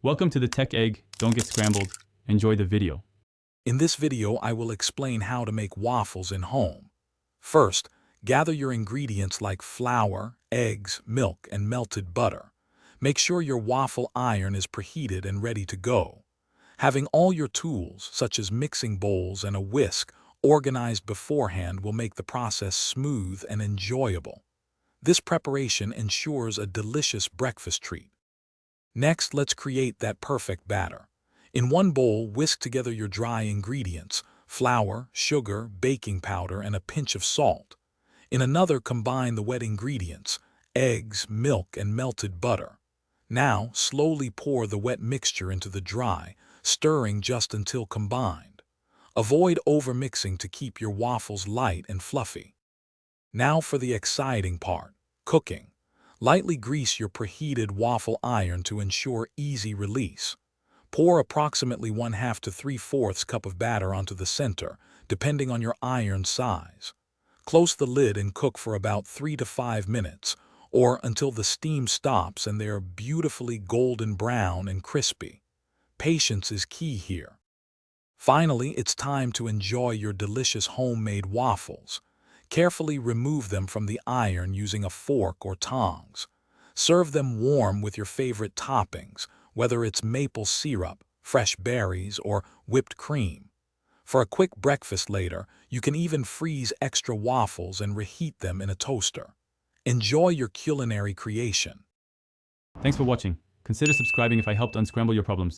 Welcome to the Tech Egg. Don't get scrambled. Enjoy the video. In this video, I will explain how to make waffles in home. First, gather your ingredients like flour, eggs, milk, and melted butter. Make sure your waffle iron is preheated and ready to go. Having all your tools, such as mixing bowls and a whisk, organized beforehand will make the process smooth and enjoyable. This preparation ensures a delicious breakfast treat. Next, let's create that perfect batter. In one bowl, whisk together your dry ingredients, flour, sugar, baking powder, and a pinch of salt. In another, combine the wet ingredients, eggs, milk, and melted butter. Now, slowly pour the wet mixture into the dry, stirring just until combined. Avoid overmixing to keep your waffles light and fluffy. Now for the exciting part, cooking. Lightly grease your preheated waffle iron to ensure easy release. Pour approximately 1/2 to 3/4 cup of batter onto the center, depending on your iron size. Close the lid and cook for about 3 to 5 minutes, or until the steam stops and they are beautifully golden brown and crispy. Patience is key here. Finally, it's time to enjoy your delicious homemade waffles. Carefully remove them from the iron using a fork or tongs. Serve them warm with your favorite toppings, whether it's maple syrup, fresh berries, or whipped cream. For a quick breakfast later, you can even freeze extra waffles and reheat them in a toaster. Enjoy your culinary creation. Thanks for watching. Consider subscribing if I helped unscramble your problems.